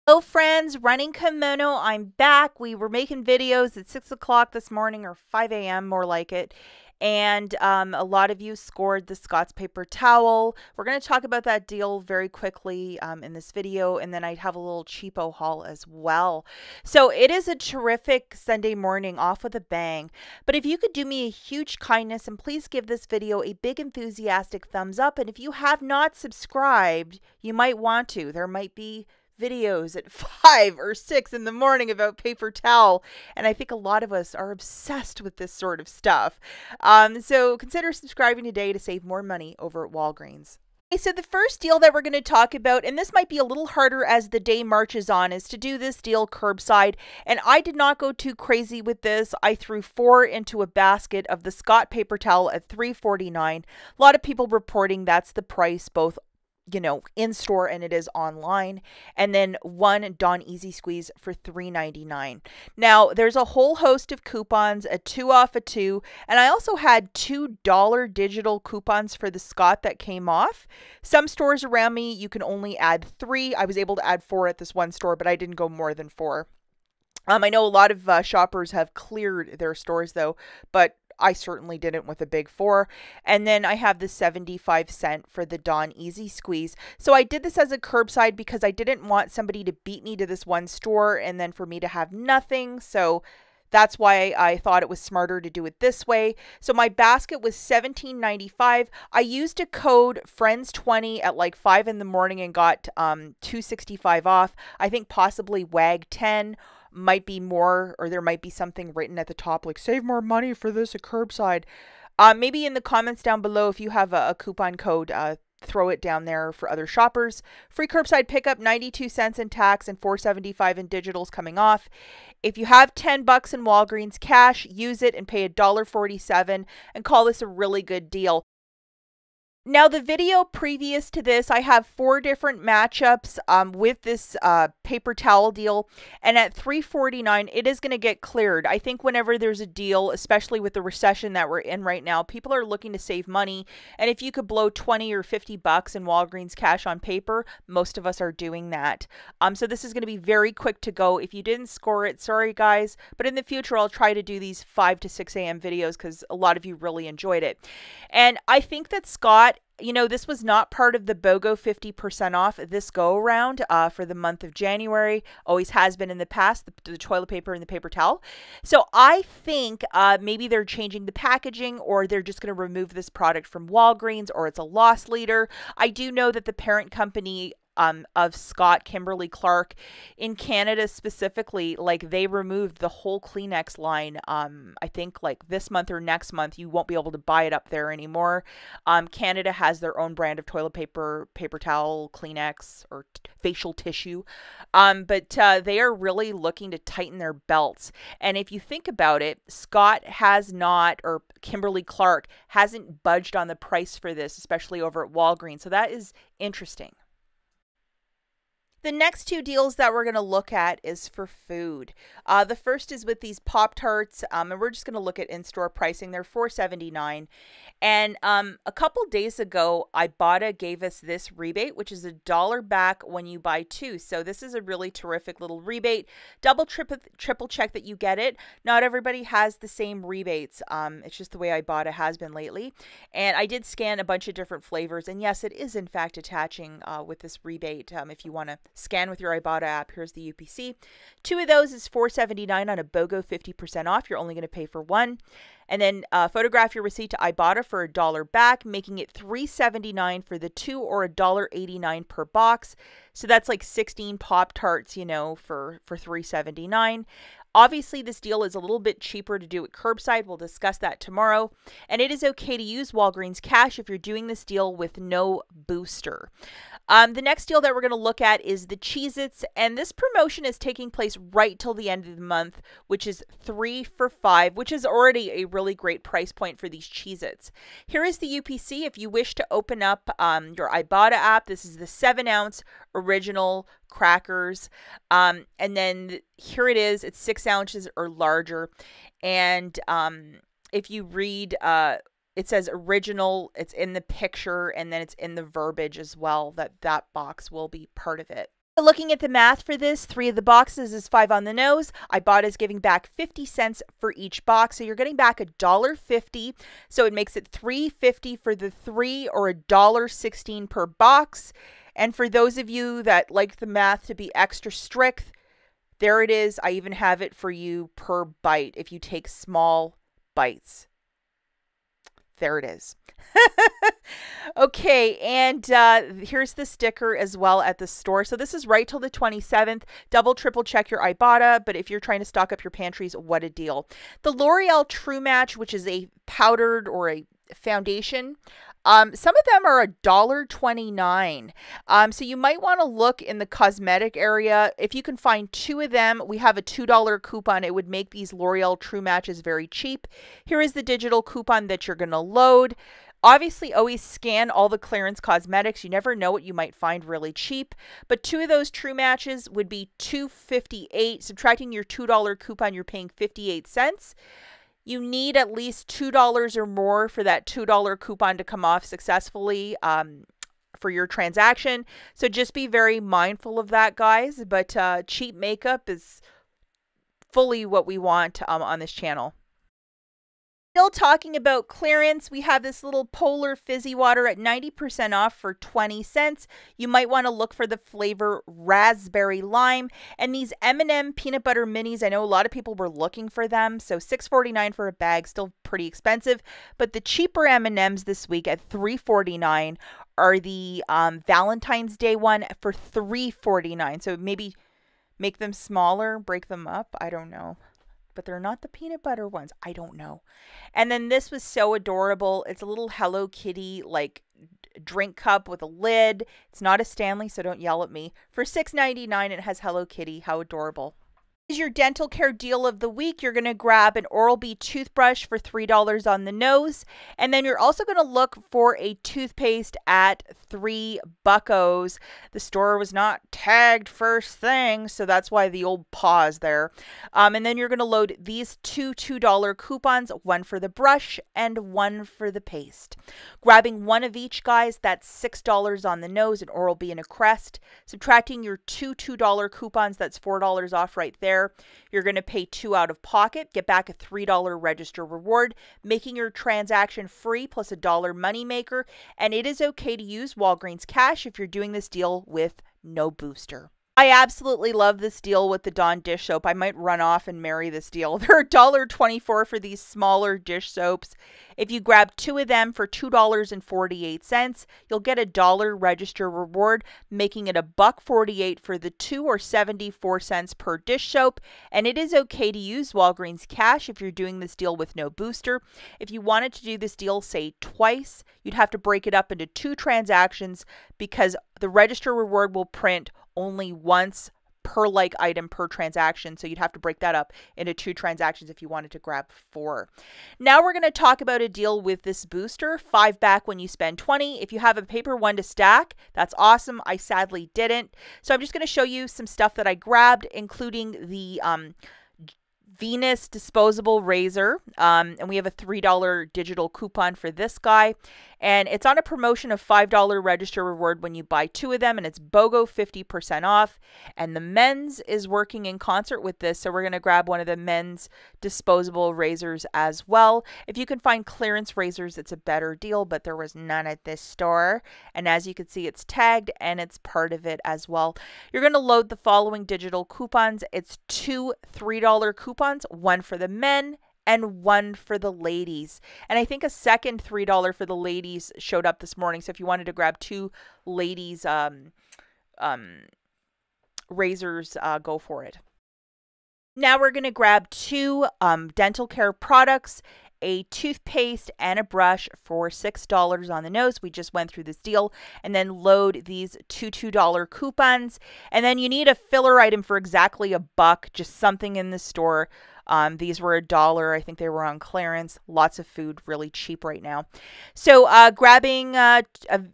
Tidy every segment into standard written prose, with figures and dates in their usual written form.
Hello friends, Running Kimono, I'm back. We were making videos at 6 o'clock this morning, or 5 a.m. more like it. And a lot of you scored the Scott's paper towel. We're going to talk about that deal very quickly in this video, and then I have a little cheapo haul as well. So it is a terrific Sunday morning, off with a bang. But if you could do me a huge kindness and please give this video a big enthusiastic thumbs up. And if you have not subscribed, you might want to. There might be videos at 5 or 6 in the morning about paper towel, and I think a lot of us are obsessed with this sort of stuff. So consider subscribing today to save more money over at Walgreens. Okay, so the first deal that we're going to talk about, and this might be a little harder as the day marches on, is to do this deal curbside. And I did not go too crazy with this. I threw 4 into a basket of the Scott paper towel at $3.49. A lot of people reporting that's the price, both in store and it is online, and then 1 Dawn Easy Squeeze for $3.99. Now there's a whole host of coupons, a 2 off a 2, and I also had $2 digital coupons for the Scott that came off. Some stores around me you can only add 3. I was able to add 4 at this one store, but I didn't go more than 4. I know a lot of shoppers have cleared their stores though, but I certainly didn't with a big 4. And then I have the 75-cent for the Dawn Easy Squeeze. So I did this as a curbside because I didn't want somebody to beat me to this one store and then for me to have nothing. So that's why I thought it was smarter to do it this way. So my basket was $17.95. I used a code FRIENDS20 at like 5 in the morning and got $2.65 off. I think possibly WAG10 might be more, or there might be something written at the top like save more money for this at curbside. Maybe in the comments down below if you have a coupon code, throw it down there for other shoppers. Free curbside pickup, 92 cents in tax and $4.75 in digitals coming off. If you have $10 in Walgreens cash, use it and pay $1.47 and call this a really good deal. Now, the video previous to this, I have 4 different matchups with this paper towel deal. And at $3.49, it is going to get cleared. I think whenever there's a deal, especially with the recession that we're in right now, people are looking to save money. And if you could blow 20 or 50 bucks in Walgreens cash on paper, most of us are doing that. So this is going to be very quick to go. If you didn't score it, sorry guys. But in the future, I'll try to do these 5 to 6 a.m. videos because a lot of you really enjoyed it. And I think that Scott, this was not part of the BOGO 50% off this go around for the month of January. Always has been in the past, the toilet paper and the paper towel. So I think maybe they're changing the packaging, or they're just going to remove this product from Walgreens, or it's a loss leader. I do know that the parent company of Scott, Kimberly-Clark, in Canada specifically, like they removed the whole Kleenex line. I think like this month or next month, you won't be able to buy it up there anymore. Canada has their own brand of toilet paper, paper towel, Kleenex, or facial tissue. But they are really looking to tighten their belts. And if you think about it, Scott has not, or Kimberly-Clark hasn't budged on the price for this, especially over at Walgreens. So that is interesting. The next 2 deals that we're going to look at is for food. The first is with these Pop-Tarts, and we're just going to look at in-store pricing. They're $4.79. And a couple days ago, IBOTTA gave us this rebate, which is $1 back when you buy 2. So this is a really terrific little rebate. Double, triple check that you get it. Not everybody has the same rebates. It's just the way IBOTTA has been lately. And I did scan a bunch of different flavors. And yes, it is in fact attaching with this rebate if you want to scan with your IBOTTA app. Here's the UPC. 2 of those is $4.79 on a BOGO 50% off. You're only going to pay for 1. And then photograph your receipt to IBOTTA for $1 back, making it $3.79 for the 2, or $1.89 per box. So that's like 16 Pop-Tarts, for $3.79. Obviously, this deal is a little bit cheaper to do at curbside. We'll discuss that tomorrow. And it is okay to use Walgreens cash if you're doing this deal with no booster. The next deal that we're going to look at is the Cheez-Its, and this promotion is taking place right till the end of the month, which is 3 for $5, which is already a really great price point for these Cheez-Its. Here is the UPC. If you wish to open up your IBOTTA app, this is the 7-ounce original crackers, and then here it is. It's 6 ounces or larger, and if you read it says original, it's in the picture, and then it's in the verbiage as well, that box will be part of it. Looking at the math for this, 3 of the boxes is 5 on the nose. IBOTTA is giving back 50 cents for each box, so you're getting back $1.50. So it makes it $3.50 for the 3 or $1.16 per box. And for those of you that like the math to be extra strict, there it is. I even have it for you per bite if you take small bites. There it is. Okay, and here's the sticker as well at the store. So this is right till the 27th. Double, triple check your IBOTTA, but if you're trying to stock up your pantries, what a deal. The L'Oreal True Match, which is a powdered or a foundation, some of them are $1.29. So you might want to look in the cosmetic area. If you can find 2 of them, we have a $2 coupon. It would make these L'Oreal True Matches very cheap. Here is the digital coupon that you're going to load. Obviously, always scan all the clearance cosmetics. You never know what you might find really cheap. But 2 of those True Matches would be $2.58. Subtracting your $2 coupon, you're paying 58 cents. You need at least $2 or more for that $2 coupon to come off successfully for your transaction. So just be very mindful of that, guys. But cheap makeup is fully what we want on this channel. Still talking about clearance, we have this little Polar Fizzy Water at 90% off for 20 cents. You might want to look for the flavor Raspberry Lime. And these M&M Peanut Butter Minis, I know a lot of people were looking for them. So $6.49 for a bag, still pretty expensive. But the cheaper M&Ms this week at $3.49 are the Valentine's Day one for $3.49. So maybe make them smaller, break them up. I don't know. But they're not the peanut butter ones. I don't know. And then this was so adorable. It's a little Hello Kitty like drink cup with a lid. It's not a Stanley, so don't yell at me. For $6.99, it has Hello Kitty. How adorable. Is your dental care deal of the week. You're going to grab an Oral-B toothbrush for $3 on the nose. And then you're also going to look for a toothpaste at $3. The store was not tagged first thing, so that's why the old pause there. And then you're going to load these 2 $2 coupons, one for the brush and one for the paste. Grabbing one of each, guys, that's $6 on the nose, an Oral-B and a Crest. Subtracting your 2 $2 coupons, that's $4 off right there. You're going to pay 2 out of pocket, get back a $3 register reward, making your transaction free plus $1 moneymaker. And it is okay to use Walgreens cash if you're doing this deal with no booster. I absolutely love this deal with the Dawn dish soap. I might run off and marry this deal. They're $1.24 for these smaller dish soaps. If you grab 2 of them for $2.48, you'll get $1 register reward, making it $1.48 for the 2 or 74 cents per dish soap. And it is okay to use Walgreens cash if you're doing this deal with no booster. If you wanted to do this deal, say twice, you'd have to break it up into 2 transactions because the register reward will print only once per like item per transaction. So you'd have to break that up into 2 transactions if you wanted to grab 4. Now we're going to talk about a deal with this booster, 5 back when you spend 20. If you have a paper one to stack, that's awesome. I sadly didn't. So I'm just going to show you some stuff that I grabbed, including the Venus disposable razor, and we have a $3 digital coupon for this guy, and it's on a promotion of $5 register reward when you buy 2 of them, and it's BOGO 50% off. And the men's is working in concert with this, so we're going to grab one of the men's disposable razors as well. If you can find clearance razors, it's a better deal, but there was none at this store, and as you can see, it's tagged and it's part of it as well. You're going to load the following digital coupons. It's 2 $3 coupons, one for the men and one for the ladies. And I think a second $3 for the ladies showed up this morning. So if you wanted to grab 2 ladies razors, go for it. Now we're going to grab 2 dental care products, a toothpaste and a brush for $6 on the nose. We just went through this deal. And then load these 2 $2 coupons. And then you need a filler item for exactly $1, just something in the store. These were $1. I think they were on clearance. Lots of food, really cheap right now. So grabbing a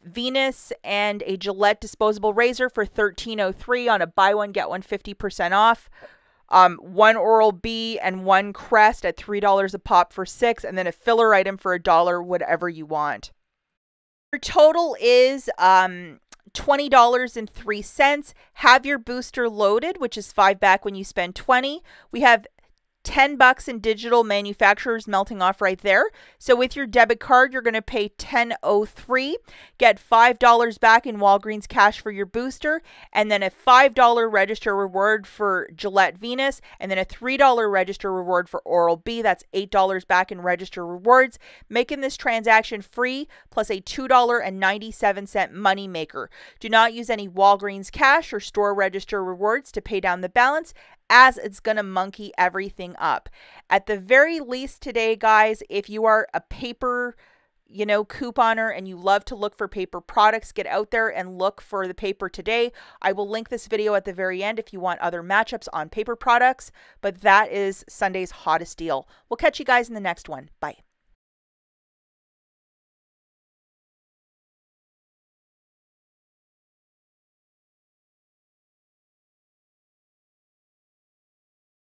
Venus and a Gillette disposable razor for $13.03 on a buy one, get one 50% off. 1 Oral-B and 1 Crest at $3 a pop for $6, and then a filler item for $1, whatever you want. Your total is $20.03. Have your booster loaded, which is 5 back when you spend 20. We have $10 in digital manufacturers melting off right there. So with your debit card, you're going to pay $10.03, get $5 back in Walgreens cash for your booster, and then a $5 register reward for Gillette Venus, and then a $3 register reward for Oral-B. That's $8 back in register rewards, making this transaction free, plus a $2.97 money maker. Do not use any Walgreens cash or store register rewards to pay down the balance, as it's going to monkey everything up. At the very least today, guys, if you are a paper, couponer and you love to look for paper products, get out there and look for the paper today. I will link this video at the very end if you want other matchups on paper products, but that is Sunday's hottest deal. We'll catch you guys in the next one. Bye.